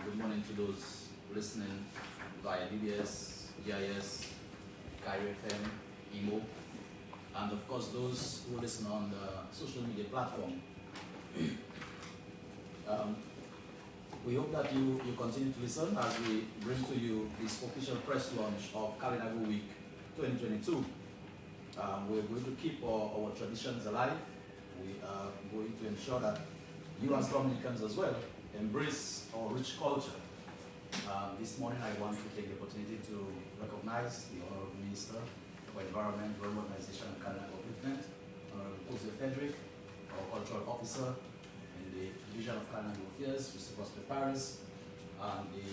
good morning to those listening via DBS, GIS, Kyrie FM, Emo, and of course those who listen on the social media platform. We hope that you continue to listen as we bring to you this official press launch of Kalinago Week 2022. We're going to keep our traditions alive. We are going to ensure that you as Dominicans as well embrace our rich culture. This morning I want to take the opportunity to recognize the Honorable Minister for Environment, Urbanization and Kalinago Upliftment, Honorable Jose Frederick, our Cultural Officer in the Division of Kalinago Affairs, Mr. Prosper Paris, and the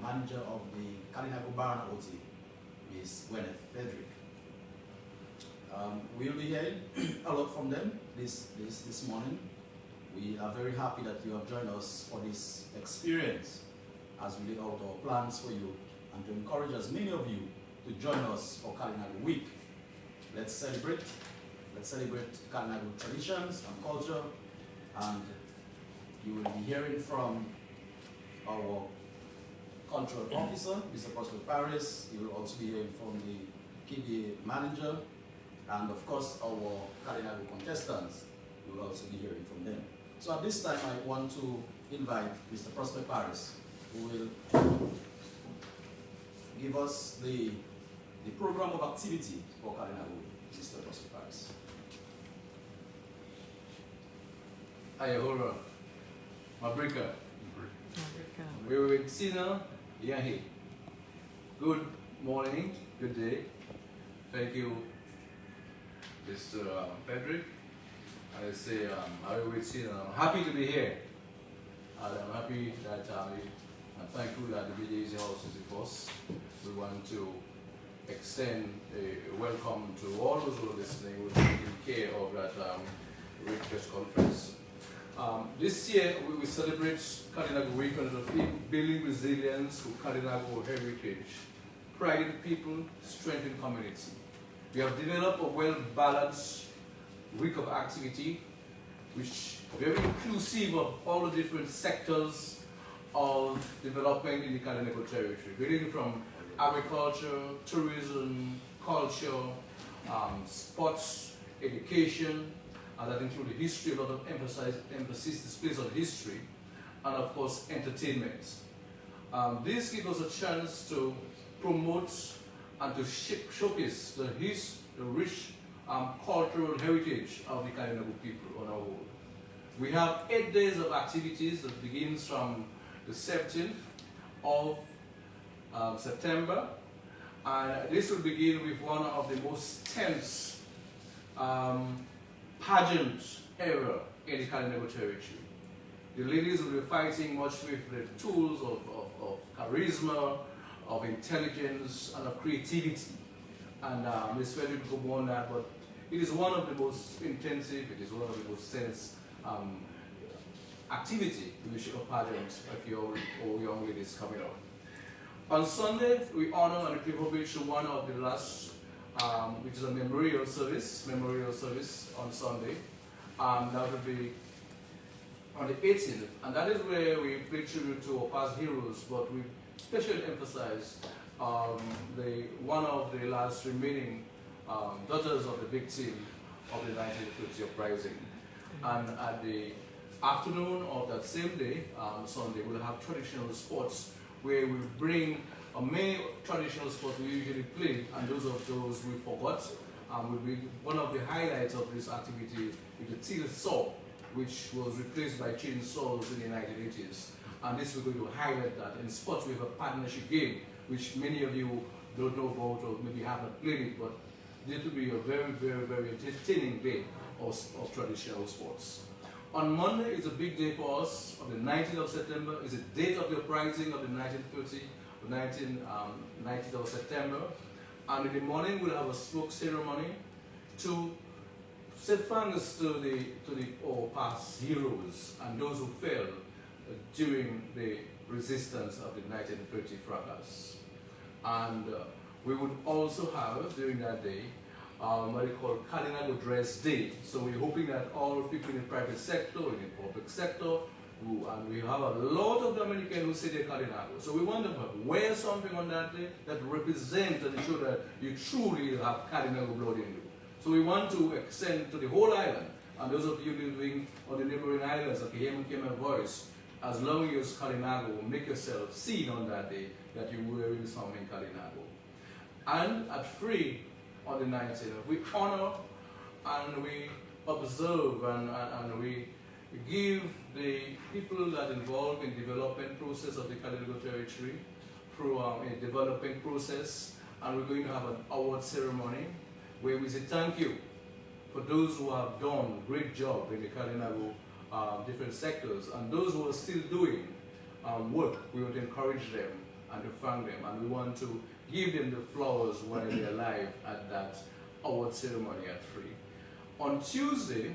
Manager of the Kalinago Bar and OT, Ms. Gwyneth Frederick. We'll be hearing a lot from them this morning. We are very happy that you have joined us for this experience as we lay out our plans for you and to encourage as many of you to join us for Kalinago Week. Let's celebrate Kalinago traditions and culture, and you will be hearing from our cultural officer, Mr. Prosper Paris. You will also be hearing from the KBA manager, and of course our Kalinago contestants. You will also be hearing from them. So at this time I want to invite Mr. Prosper Paris, who will give us the program of activity for Kalinago. Mr. Prosper Paris. Hi, Hora. Mabrika. We were with Sina Yahi. Good morning, good day. Thank you, Mr. Frederick. I say, I'm happy to be here. And I'm happy that I'm thankful that the BJC House is with us. We want to extend a welcome to all those who are listening, who are taking care of that great press conference. This year we will celebrate Kalinago Week under the theme Building Resilience through Kalinago Heritage, Pride in People, Strength in Community. We have developed a well-balanced week of activity, which is very inclusive of all the different sectors of development in the Kalinago territory, ranging from agriculture, tourism, culture, sports, education, and that includes history, a lot of emphasis displays on history, and of course entertainment. This gives us a chance to promote and to showcase the rich cultural heritage of the Kalinago people on our whole. We have 8 days of activities that begins from the 17th of September, and this will begin with one of the most tense pageant era in the Kalinago territory. The ladies will be fighting much with the tools of charisma, of intelligence, and of creativity. And Ms. Frederick will go on that, but it is one of the most intensive, it is one of the most tense activity in the Sugar Pageant of your young ladies coming up. On Sunday, we honor and pay homage to one of the last, which is a memorial service on Sunday. That will be on the 18th, and that is where we pay tribute to our past heroes, but we especially emphasize one of the last remaining daughters of the victim of the 1950 uprising. And at the afternoon of that same day, Sunday, we'll have traditional sports where we bring many traditional sports we usually play, and those we forgot. Will be one of the highlights of this activity is the teal saw, which was replaced by chainsaws in the 1980s. And this we're going to highlight that. In sports, we have a partnership game, which many of you don't know about or maybe haven't played it, but this will be a very, very, very entertaining day of traditional sports. On Monday is a big day for us. On the 19th of September is the date of the uprising of the 1930, 19th of September. And in the morning we'll have a smoke ceremony to say thanks to our past heroes and those who fell during the resistance of the 1930 fracas. And we would also have, during that day, what we call Kalinago Dress Day. So we're hoping that all people in the private sector, in the public sector, And we have a lot of Dominicans who say they're Kalinago. So we want to wear something on that day that represents and show that you truly have Kalinago blood in you. So we want to extend to the whole island, and those of you living on the neighboring islands that can hear my voice, as long as you're Kalinago, make yourself seen on that day that you're wearing something Kalinago. And at 3 on the 19th, we honor and we observe and we give the people that involved in development process of the Kalinago territory through a development process, and we're going to have an award ceremony where we say thank you for those who have done a great job in the Kalinago different sectors, and those who are still doing work, we want to encourage them and to thank them, and we want to give them the flowers while they're alive at that award ceremony at 3. On Tuesday,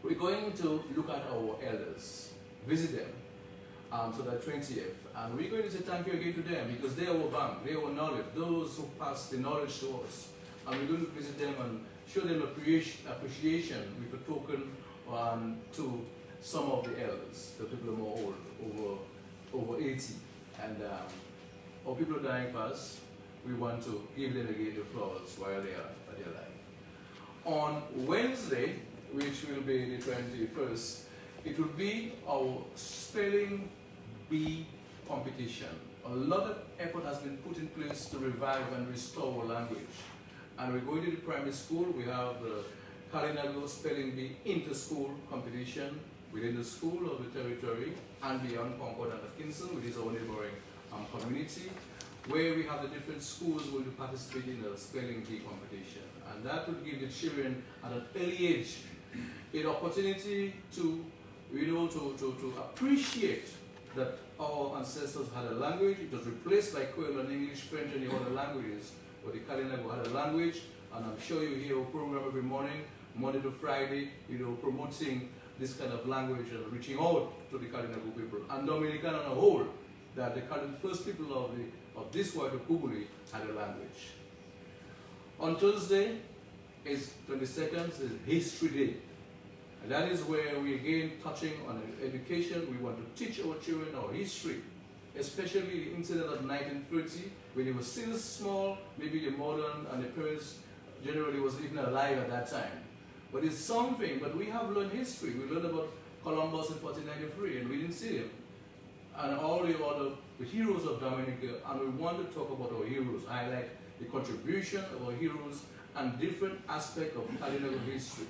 we're going to look at our elders, visit them, so that 20th, and we're going to say thank you again to them because they are our bank, they are our knowledge, those who pass the knowledge to us, and we're going to visit them and show them appreciation with a token to some of the elders, the people who are more old, over 80, and our people dying fast, we want to give them again the flowers while they are alive. On Wednesday, which will be the 21st, it will be our spelling bee competition. A lot of effort has been put in place to revive and restore our language. And we're going to the primary school. We have the Kalinago Spelling Bee inter-school competition within the school of the territory and beyond Concord and Atkinson, which is our neighboring community, where we have the different schools will participate in the spelling bee competition. And that will give the children at an early age an opportunity to, to appreciate that our ancestors had a language. It was replaced by Creole and English, French, and the other languages, but the Kalinago had a language, and I'm sure you hear our program every morning, Monday to Friday, promoting this kind of language and reaching out to the Kalinago people, and Dominican on a whole, that the first people of this part of Kubuli had a language. On Thursday is 22nd, is History Day. And that is where we again touching on education. We want to teach our children our history, especially the incident of 1930, when they were still small, maybe the modern and the parents generally wasn't even alive at that time. But it's something, but we have learned history. We learned about Columbus in 1493, and we didn't see him. And all the other heroes of Dominica, and we want to talk about our heroes, highlight the contribution of our heroes and different aspects of Kalinago history.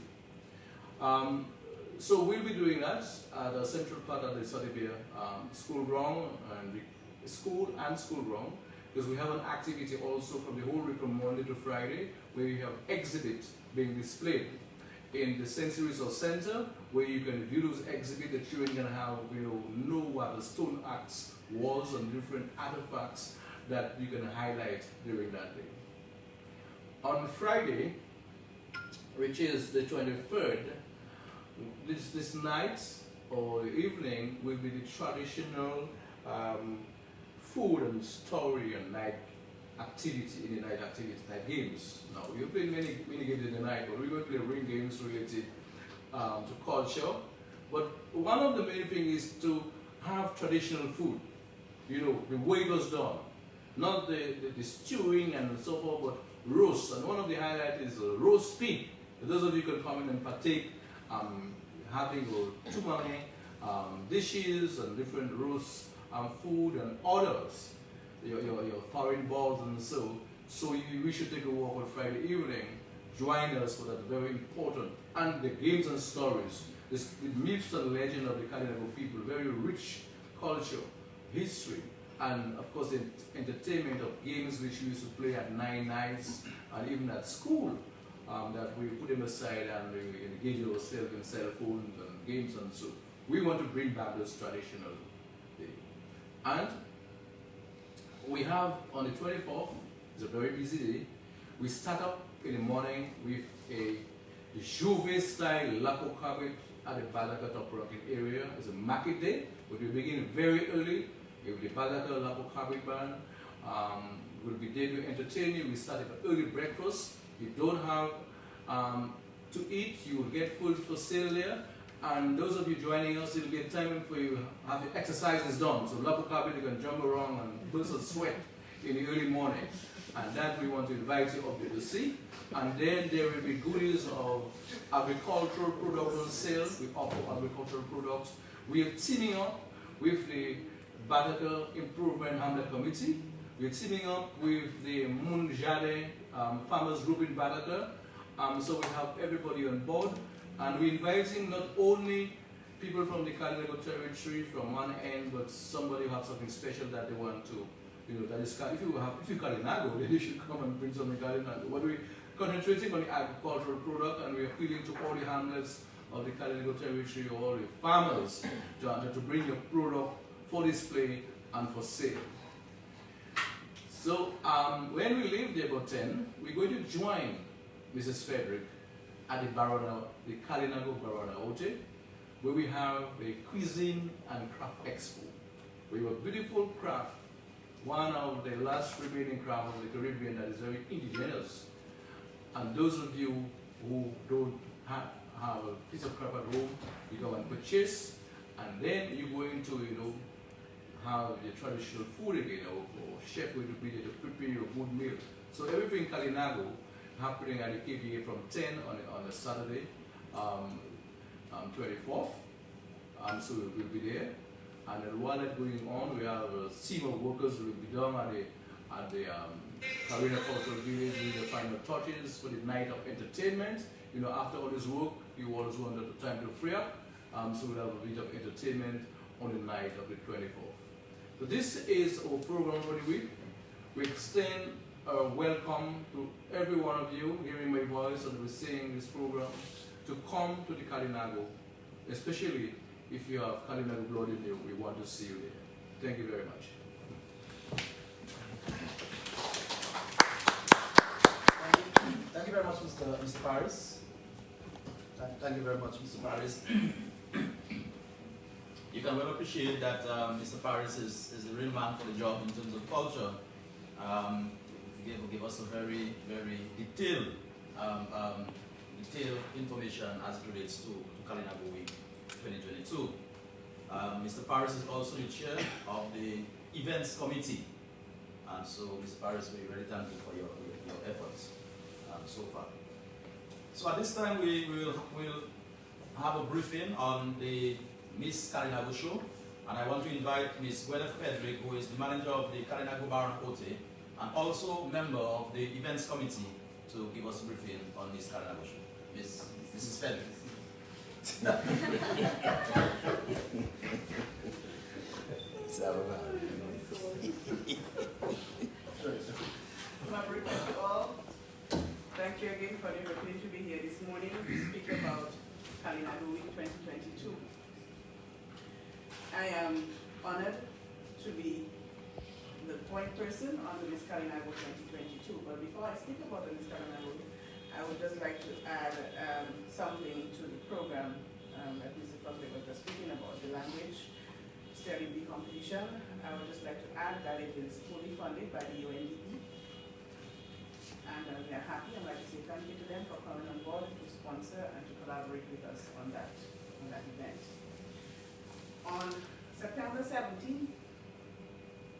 So we'll be doing that at the central part of the Sadibia school ground, and the school and school ground, because we have an activity also from the whole week from Monday to Friday, where we have exhibits being displayed in the Sensory Resource Center, where you can view those exhibits. The children can have, know what the stone axe was and different artifacts that you can highlight during that day. On Friday, which is the 23rd, this night or evening will be the traditional food and story and night activity, night games. Now, we've played many games in the night, but we're going to play ring games related to culture. But one of the main things is to have traditional food, the way it was done. Not the stewing and so forth, but roast. And one of the highlights is roast pig. Those of you can come in and partake, having tumame dishes and different roast food and others, your foreign balls and so we should take a walk on Friday evening. Join us for that very important, and the games and stories, the myths and legend of the Kalinago people, very rich culture, history, and of course the entertainment of games which we used to play at 9 nights and even at school, that we put them aside and we engage ourselves in cell phones and games and so. We want to bring back those traditional days. And we have on the 24th, it's a very busy day, we start up in the morning with a Juve style lapo carpet at the Balaka Top Rocking area. It's a market day, but we begin very early with the Balaka Lapo carpet band. We'll be there to entertain you. We start with early breakfast. You don't have to eat, you will get food for sale there. And those of you joining us, it'll be a time for you to have the exercises done. So Lapu you can jump around and burst a sweat in the early morning. And that we want to invite you up there to see. And then there will be goodies of agricultural products on sale. We offer agricultural products. We are teaming up with the Bataka Improvement Hamlet Committee. We're teaming up with the Munjade Farmers Group in Bataka. So we have everybody on board. And we're inviting not only people from the Kalinago territory from one end, but somebody who has something special that they want to, that is, if you Kalinago, then you should come and bring something Kalinago. But we're concentrating on the agricultural product, and we're appealing to all the hamlets of the Kalinago territory, all the farmers, to bring your product for display and for sale. So when we leave there about 10, we're going to join Mrs. Frederick at the Kalinago Barona Hotel, where we have a cuisine and craft expo. We have a beautiful craft, one of the last remaining crafts of the Caribbean that is very indigenous. And those of you who don't have a piece of craft at home, you go and purchase, and then you're going to, have the traditional food again, or chef will be there to prepare your good meal. So everything Kalinago happening at the KVA from 10 on a Saturday, 24th. So we'll be there. And then while that's going on, we have a team of workers who will be down at the Karina Cultural Village with the final touches for the night of entertainment. After all this work, you always want the time to free up. So we'll have a bit of entertainment on the night of the 24th. So this is our program for the week. We extend a welcome to every one of you hearing my voice and receiving this program to come to the Kalinago, especially if you have Kalinago blood in you. We want to see you there. Thank you very much. Thank you very much, Mr. Paris. Thank you very much, Mr. Paris. You can well appreciate that Mr. Paris is the real man for the job in terms of culture. He gave us a very, very detailed information as it relates to Kalinago Week 2022. Mr. Paris is also the chair of the events committee. And so, Mr. Paris, we're very thankful for your efforts so far. So at this time, we'll have a briefing on the Miss Kalinago show, and I want to invite Miss Gwyneth Frederick, who is the manager of the Kalinago Bar and Hotel, and also member of the events committee, to give us a briefing on this Kalinago show. Mrs. Frederick. Thank you again for the opportunity to be here this morning to speak about Kalinago Week 2022. I am honored to be the point person on the Miss Kalinago 2022. But before I speak about the Miss Kalinago, I would just like to add something to the program that Mr. Public was just speaking about, the language spelling bee competition. I would just like to add that it is fully funded by the UNDP. And we are happy. I'd like to say thank you to them for coming on board to sponsor and to collaborate with us on that event. On September 17th,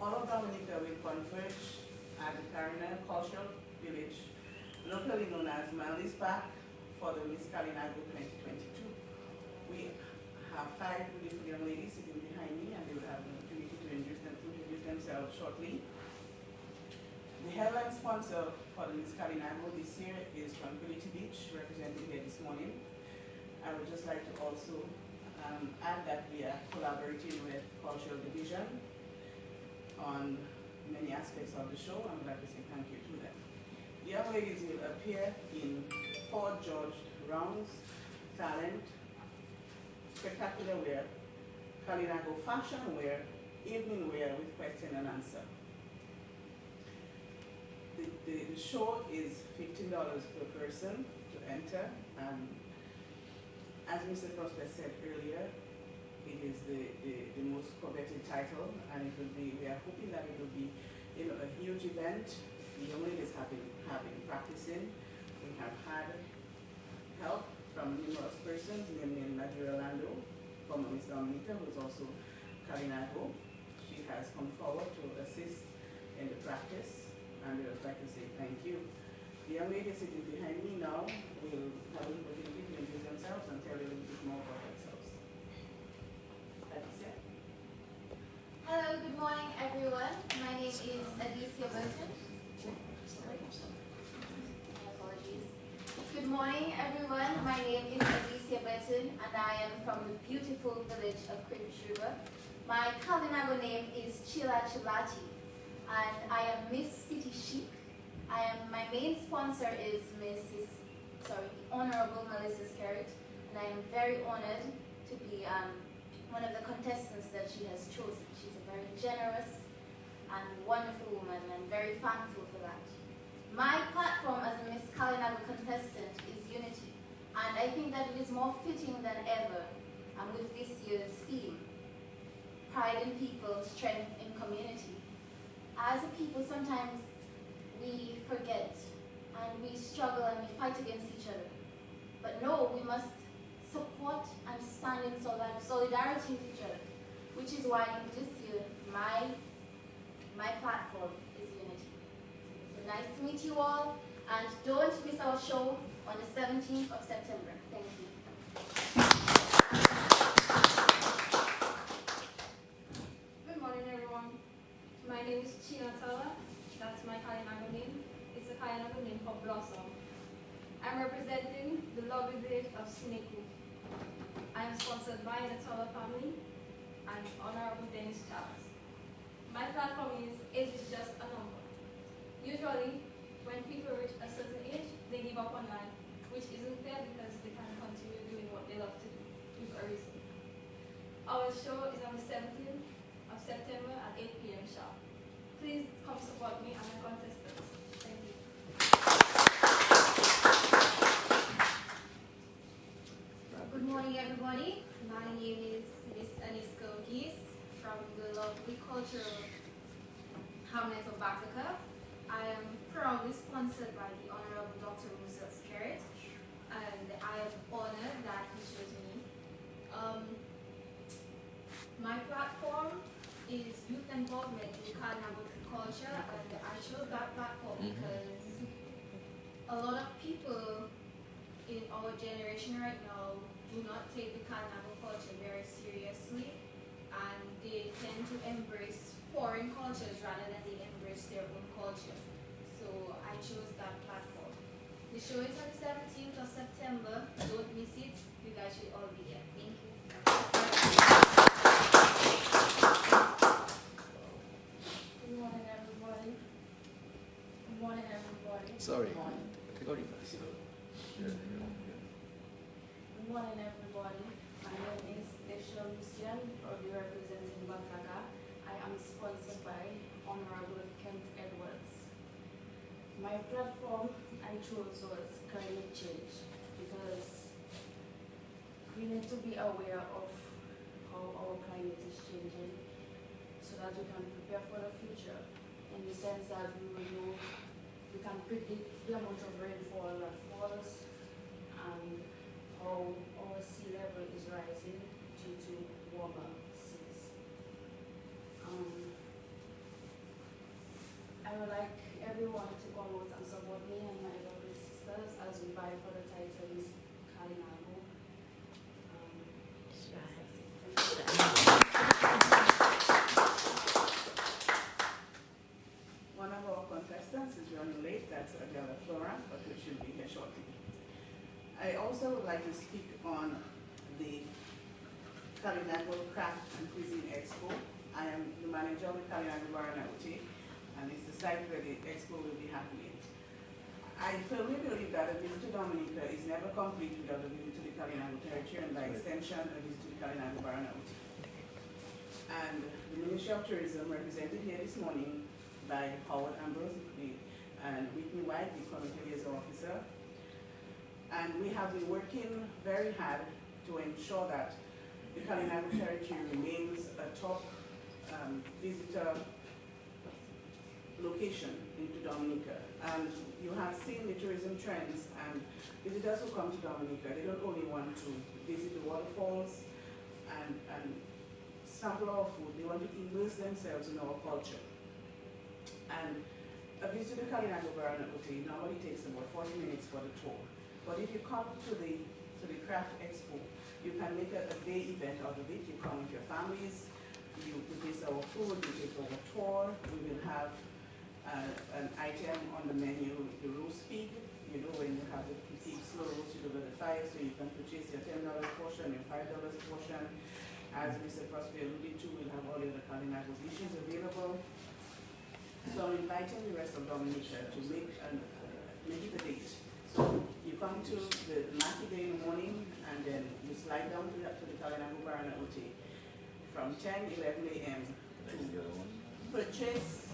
all of Dominica will converge at the Karina Cultural Village, locally known as Manly's Park, for the Miss Kalinago 2022. We have 5 beautiful young ladies sitting behind me, and they will have an opportunity to introduce themselves shortly. The headline sponsor for the Miss Kalinago this year is Tranquility Beach, represented here this morning. I would just like to also add that we are collaborating with Cultural Division on many aspects of the show, and I'd like to say thank you to them. The young ladies will appear in 4 George rounds, talent, spectacular wear, Kalinago fashion wear, evening wear with question and answer. The show is $15 per person to enter. As Mr. Prosper said earlier, it is the most coveted title, and we are hoping that it will be a huge event. The young ladies have been practicing. We have had help from numerous persons, namely Nigeria Orlando, former Miss Dominica, who is also Kalinago. She has come forward to assist in the practice, and we would like to say thank you. The young lady sitting behind me now will have an opportunity to introduce themselves and tell you a little bit more about themselves. Alicia? Hello, good morning everyone. My name is Alicia Burton. My apologies. Good morning everyone. My name is Alicia Burton and I am from the beautiful village of Cribbs River. My Kalinago name is Chila Chilati and I am Miss City Chic. My main sponsor is Honorable Melissa Skerritt, and I am very honored to be one of the contestants that she has chosen. She's a very generous and wonderful woman, and I'm very thankful for that. My platform as a Miss Kalinago contestant is unity, and I think that it is more fitting than ever with this year's theme, pride in people, strength in community. As a people, sometimes we forget and we struggle and we fight against each other. But no, we must support and stand in solidarity with each other, which is why this year my platform is unity. So nice to meet you all, and don't miss our show on the 17th of September. Thank you. Good morning, everyone. My name is China Tala. That's my Kalinago name. It's a Kalinago name for Blossom. I'm representing the lovely village of Sineku. I am sponsored by the Tala family and Honorable Dennis Charles. My platform is age is just a number. Usually, when people reach a certain age, they give up on life, which isn't fair because they can continue doing what they love to do with a reason. Our show is on the 17th of September at 8 p.m. sharp. Please come support me and my contestants. Thank you. Good morning, everybody. My name is Miss Aniska Geese from the lovely cultural hamlet of Batica. I am proudly sponsored by the Honorable Dr. Musa Skerritt, and I am honored that he chose me. My platform is youth involvement in Kalinago culture, and I chose that platform because a lot of people in our generation right now do not take the Kalinago culture very seriously, and they tend to embrace foreign cultures rather than they embrace their own culture. So I chose that platform. The show is on the 17th of September. Don't miss it. You guys should all be there. Thank you. Good morning, everybody. Good morning, everybody. Sorry. Good morning. Good morning, everybody. My name is Desha Lucian, proudly representing Bantaka. I am sponsored by Honorable Kent Edwards. My platform I chose was climate change because we need to be aware of how our climate is changing so that we can prepare for the future in the sense that we will know, we can predict the amount of rainfall that falls and how our sea level is rising due to warmer seas. I would like everyone to come out and support me and my lovely sisters as we vie for the title Miss Kalinago. One of our contestants is running late, that's Adela Flora, but we should be here shortly. I also would like to speak on the Kalinago Craft and Cuisine Expo. I am the manager of the Kalinago Baranauti, and it's the site where the expo will be happening. I firmly believe that a visit to Dominica is never complete without a visit to the Kalinago territory, and by extension, a visit to the Kalinago Baranauti. And the Ministry of Tourism, represented here this morning by Howard Ambrose and Whitney White, the Community Liaison Officer. And we have been working very hard to ensure that the Kalinago territory remains a top visitor location into Dominica. And you have seen the tourism trends, and visitors who come to Dominica, they don't only want to visit the waterfalls and sample our food, they want to immerse themselves in our culture. And a visit to Kalinago normally takes about 40 minutes for the tour. But if you come to the craft expo, you can make a day event out of it. You come with your families, you taste our food, you take our tour. We will have an item on the menu, the roast pig. You know, when you have the pig slow roasted over the fire, so you can purchase your $10 portion, your $5 portion. As Mr. Crosby alluded to, we'll have all the other Kalinago dishes available. So I'm inviting the rest of Dominica to make it a date. So you come to the market day in the morning, and then you slide down to the Kalinago Bar and Ute from 10, 11 a.m. to purchase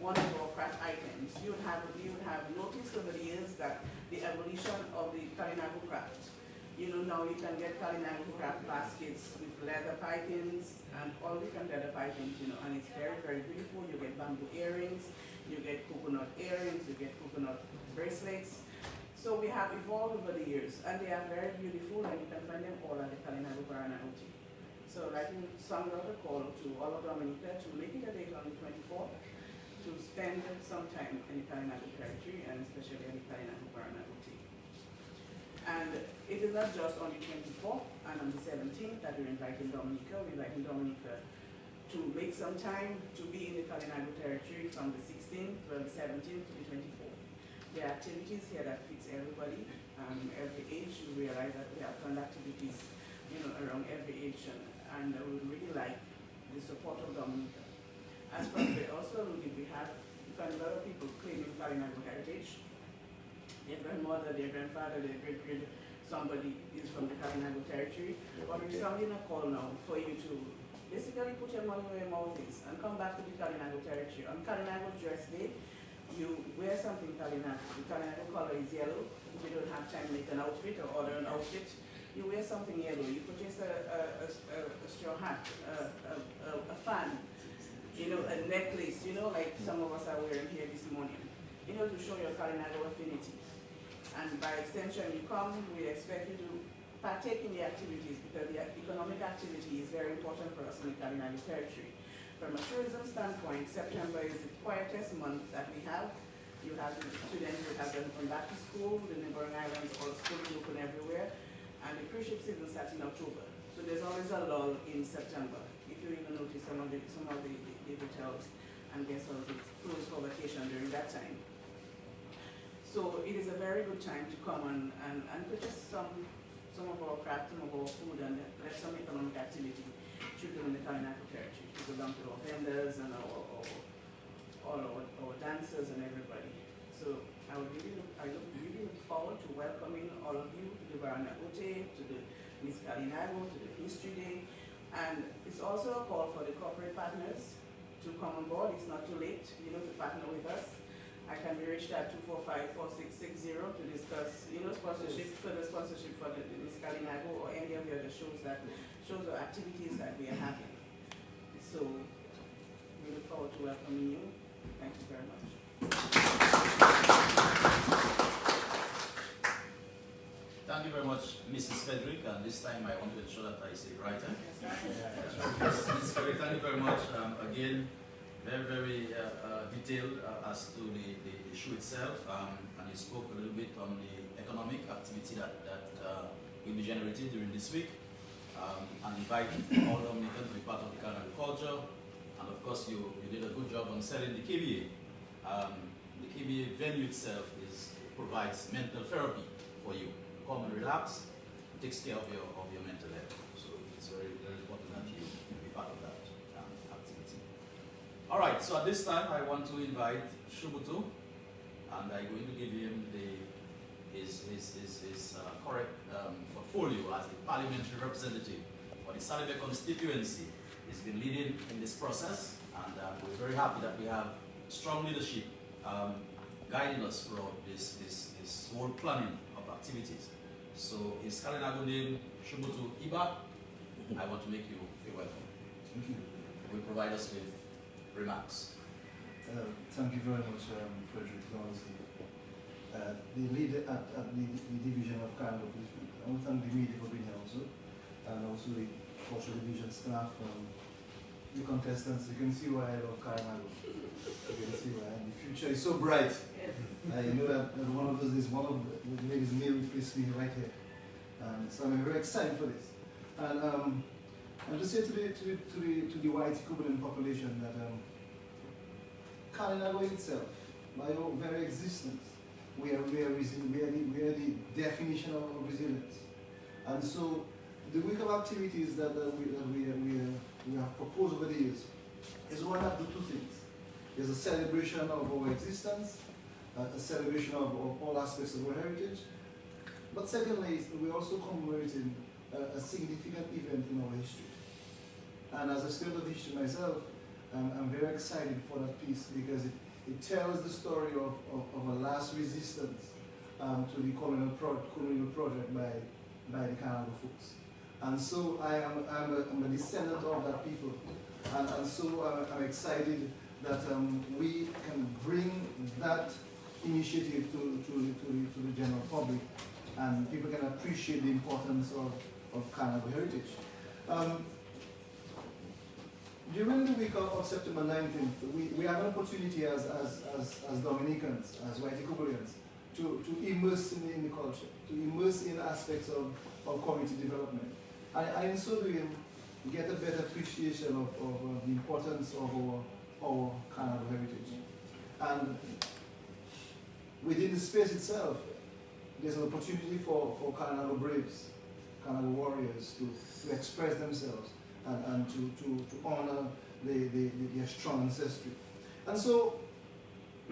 one of our craft items. You would have noticed over the years that the evolution of the Kalinago craft. You know, now you can get Kalinago craft baskets with leather pipings and all different leather pipings, you know, and it's very, very beautiful. You get bamboo earrings, you get coconut earrings, you get coconut bracelets. So we have evolved over the years, and they are very beautiful, and you can find them all at the Kalinago Bar and Ute. So like you sound out a call to all of Dominica to make it a date on the 24th to spend some time in the Kalinago territory, and especially in the Kalinago Bar and Ute. And it is not just on the 24th and on the 17th that we're inviting Dominica. We're inviting Dominica to make some time to be in the Kalinago territory from the 16th, from the 17th to the 24th. There are activities here that fits everybody, every age. You realize that we have fun activities, you know, around every age, and we would really like the support of Dominica. As Prophet also alluded, we find a lot of people claiming Kalinago heritage. Their grandmother, their grandfather, their great somebody is from the Kalinago territory. But we're sounding a call now for you to basically put your money where your mouth is and come back to the Kalinago territory. On Kalinago Dress Day, you wear something Kalinago. The Kalinago color is yellow. If you don't have time to make an outfit or order an outfit, you wear something yellow. You purchase a straw hat, a fan, you know, a necklace, you know, like some of us are wearing here this morning, you know, to show your Kalinago affinity. And by extension, you come, we expect you to partake in the activities, because the economic activity is very important for us in the Kalinago territory. From a tourism standpoint, September is the quietest month that we have. You have the students who have them come back to school, the neighboring islands, all schools open everywhere, and the cruise ship season starts in October. So there's always a lull in September. If you even notice some of the hotels and guest houses close for vacation during that time. So it is a very good time to come and purchase some of our craft, some of our food, and let some economic activity trickle in the Kalinago territory. To belong to our vendors and all our dancers and everybody. So I really look forward to welcoming all of you to the Barana Ute, to the Miss Kalinago, to the History Day. And it's also a call for the corporate partners to come on board. It's not too late, you know, to partner with us. I can be reached at 245-4660 to discuss, you know, sponsorship for the Miss Kalinago or any of the other shows or activities that we are having. So we look forward to welcoming you. Thank you very much. Thank you very much, Mrs. Frederick, and this time I want to ensure that I say it right. Mrs. Frederick, thank you very much. Again, very, very detailed as to the issue itself, and you spoke a little bit on the economic activity that will be generated during this week, and invite all Dominicans to be part of the Kalinago culture. And of course, you did a good job on selling the KBA. The KBA venue itself provides mental therapy for you. Come and relax, it takes care of your mental health. So it's very, very important that you be part of that activity. All right, so at this time, I want to invite Shubutu, and I'm going to give him his correct portfolio as the parliamentary representative for the Salive constituency. He's been leading in this process, and we're very happy that we have strong leadership guiding us throughout this whole planning of activities. So his Kalinago name, Shubutu Iba. I want to make you feel welcome. Will provide us with remarks. Thank you very much, Frederick Lawrence, the leader at the division of Kalinago. I want to thank the media for being here also, and also the cultural division staff, the contestants. You can see why I love Kalinago. You can see why. And the future is so bright. Yes. You know that one of those days, one of the ladies may replace me right here. So I'm very excited for this. And to say to the white Cuban population that Kalinago itself, by our very existence, we are the definition of resilience. And so the week of activities that we have proposed over the years is one that do two things. There's a celebration of our existence, a celebration of all aspects of our heritage. But secondly, we're also commemorating a significant event in our history. And as a student of history myself, I'm very excited for that piece because it tells the story of a last resistance to the colonial project by the Kalinago folks. And so I'm a descendant of that people. And so I'm excited that we can bring that initiative to the general public, and people can appreciate the importance of Kalinago heritage. During the week of September 19th, we have an opportunity as Dominicans, as white Ecuadorians, to immerse in the culture, to immerse in aspects of community development. And in so doing, get a better appreciation of the importance of our Kalinago heritage. And within the space itself, there's an opportunity for Kalinago braves, Kalinago warriors to express themselves and to honor their strong ancestry. And so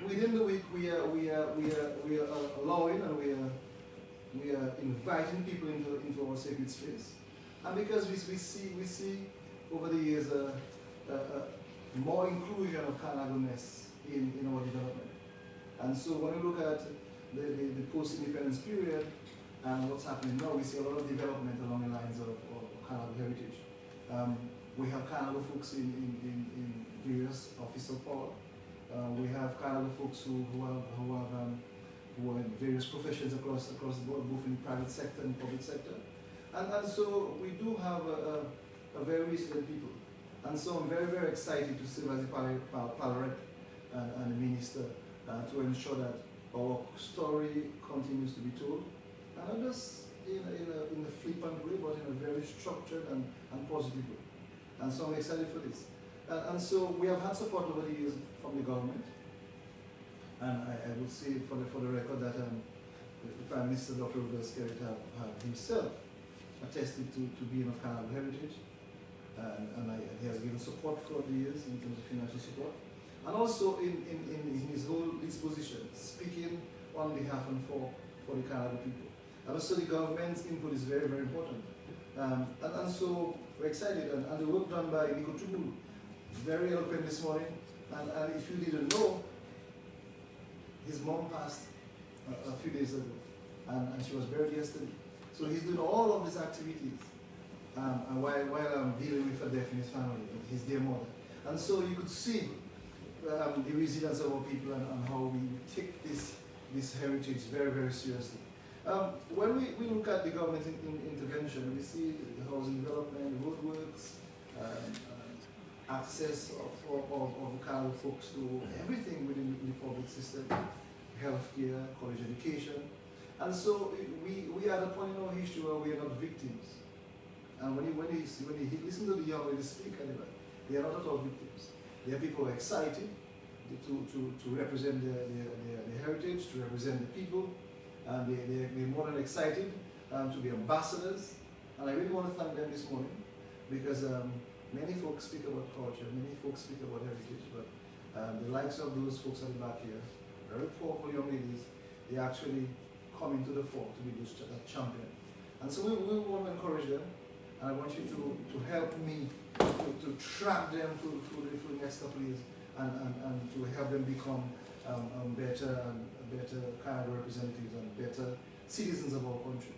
within the week we are allowing and we are inviting people into our sacred space. And because we see over the years more inclusion of Kalinago-ness in our development. And so when we look at the post-independence period and what's happening now, we see a lot of development along the lines of Kalinago heritage. We have Kalinago folks in various offices of power. We have Kalinago folks who are in various professions across the board, both in the private sector and public sector. And so we do have a very resilient people. And so I'm very, very excited to serve as the Palarette and the minister to ensure that our story continues to be told. And not just in a flippant way, but in a very structured and positive way. And so I'm excited for this. And so we have had support over the years from the government. And I would say for the record that the Prime Minister, Dr. Rivers have himself attested to being of Kalinago heritage. And he has given support for the years in terms of financial support. And also in his whole disposition, speaking on behalf and for the Kalinago people. And also the government's input is very, very important. And so we're excited. And the work done by Nico Tubulu, very eloquent this morning. And if you didn't know, his mom passed a few days ago. And she was buried yesterday. So he's doing all of these activities. And while I'm dealing with a death in his family, his dear mother. And so you could see the resilience of our people and how we take this heritage very, very seriously. When we look at the government intervention, we see the housing development, roadworks, access of Kalinago folks to everything within the public system, healthcare, college education. And so we are at a point in our history where we are not victims. And when you listen to the young ladies speak, they are not at all victims. They are people who are excited to represent their heritage, to represent the people. And they're more than excited to be ambassadors. And I really want to thank them this morning because many folks speak about culture, many folks speak about heritage, but the likes of those folks at the back here, very powerful young ladies, they actually come into the fore to be this champion. And so we want to encourage them, and I want you to help me to track them through the next couple of years and to help them become better Kalinago representatives and better citizens of our country.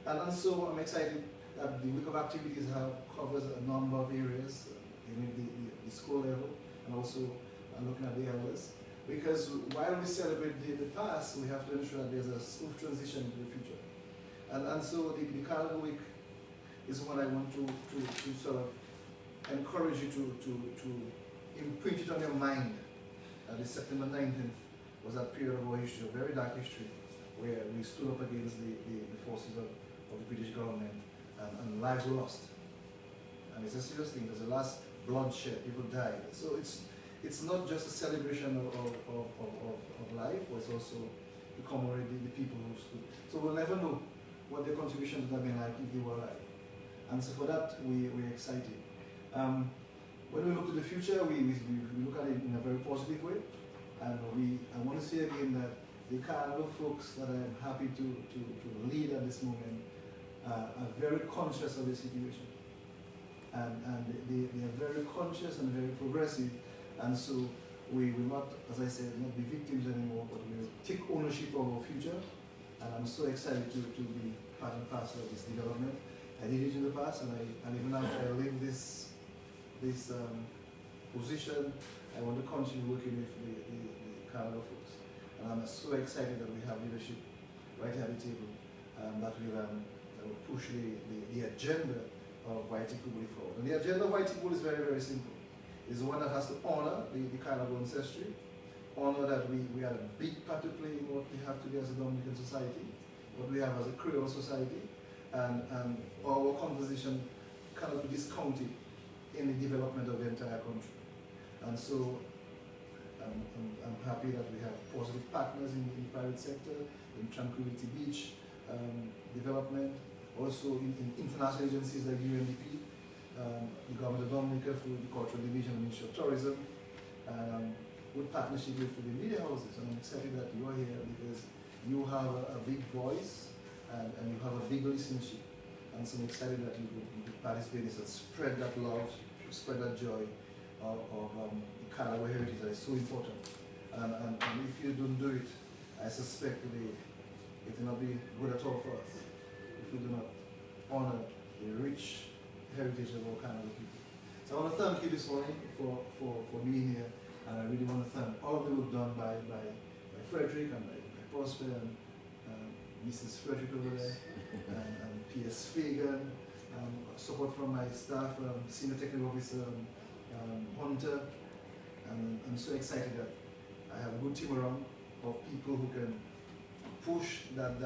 And so I'm excited that the week of activities covers a number of areas, the school level, and also and looking at the elders. Because while we celebrate the past, we have to ensure that there's a smooth transition into the future. And so the Kalinago Week is what I want to sort of encourage you to imprint it on your mind. The September 19th was that period of our history, a very dark history, where we stood up against the forces of the British government, and lives were lost. And it's a serious thing. There's a last bloodshed, people died. So it's not just a celebration of life, but it's also to commemorate the people who stood. So we'll never know what their contributions would have been like if they were alive. And so for that, we're excited. When we look to the future, we look at it in a very positive way. And I want to say again that the Kalinago folks that I'm happy to lead at this moment are very conscious of the situation. And they are very conscious and very progressive. And so we will not, as I said, not be victims anymore, but we will take ownership of our future. And I'm so excited to be part and parcel of this development. I did it in the past, and even after I leave this position, I want to continue working with the Kalinago folks. And I'm so excited that we have leadership right at the table that will push the agenda of Whitey Kubuli forward. And the agenda of Whitey Kubuli is very, very simple. It's the one that has to honor the Kalinago ancestry, honor that we had a big part to play in what we have today as a Dominican society, what we have as a Creole society, and our conversation cannot be discounted in the development of the entire country. And so I'm happy that we have positive partners in the private sector, in Tranquility Beach development, also in international agencies like UNDP, the government of Dominica through the Cultural Division and Ministry of Tourism, with partnership with the media houses. And I'm excited that you are here because you have a big voice and you have a big listenership. And so I'm excited that you could participate in this and spread that love, spread that joy of the Kalinago heritage that is so important. And if you don't do it, I suspect it will not be good at all for us if we do not honor the rich heritage of our Kalinago people. So I want to thank you this morning for being here, and I really want to thank all of the work done by Frederick and by Prosper and Mrs. Frederick over there, and P.S. Fagan, support from my staff, Senior Technical Officer Hunter, and I'm so excited that I have a good team around of people who can push that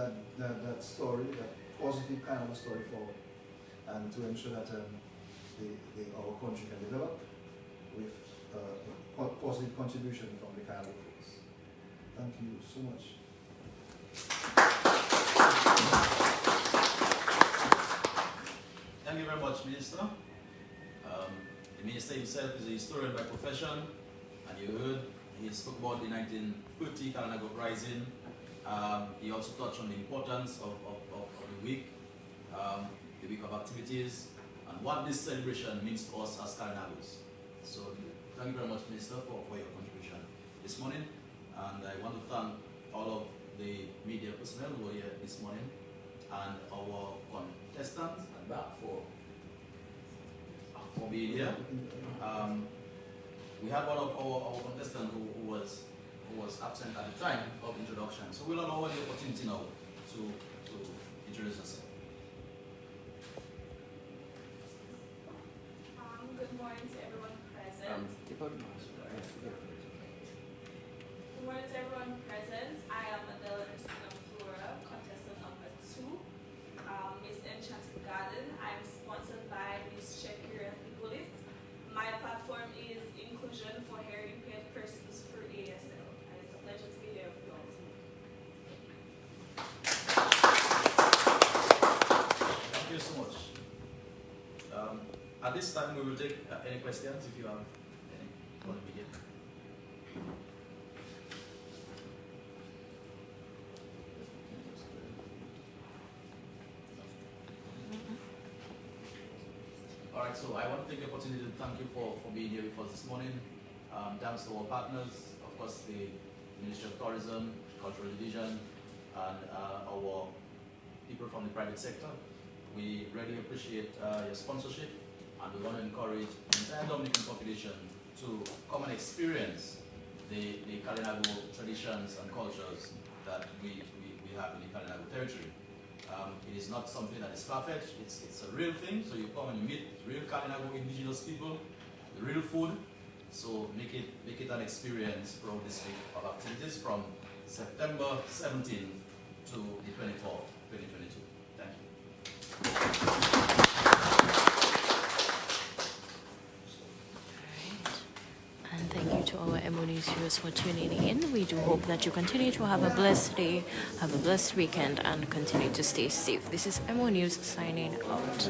story, that positive Kalinago story forward, and to ensure that our country can develop with a positive contribution from the Kalinago folks. Thank you so much. Thank you very much, Minister. The Minister himself is a historian by profession, and you heard he spoke about the 1930 Kalinago Uprising. He also touched on the importance of the week of activities, and what this celebration means to us as Kalinagos. So thank you very much, Minister, for your contribution this morning. And I want to thank all of the media personnel who were here this morning, and our contestants and back for being here. We had one of our contestants who was absent at the time of introduction. So we'll allow the opportunity now to introduce yourself. Good morning to everyone present. Good morning to everyone present. I am Adela Christina Flora, contestant number 2, Miss Enchanted Garden. I am sponsored by Miss Shakira Hippolyte. My platform is Inclusion for Hearing Impaired Persons through ASL. And it's a pleasure to be here with you all. Thank you so much. At this time, we will take any questions if you have any for the media. All right, so I want to take the opportunity to thank you for being here with us this morning. Thanks to our partners, of course, the Ministry of Tourism, Cultural Division, and our people from the private sector. We really appreciate your sponsorship, and we want to encourage the entire Dominican population to come and experience the Kalinago traditions and cultures that we have in the Kalinago territory. It is not something that is far-fetched, it's a real thing, so you come and you meet real Kalinago indigenous people, the real food, so make it an experience throughout this week of activities from September 17th to the 24th, 2022. Thank you. And thank you to our Emonews viewers for tuning in. We do hope that you continue to have a blessed day, have a blessed weekend, and continue to stay safe. This is Emonews signing out.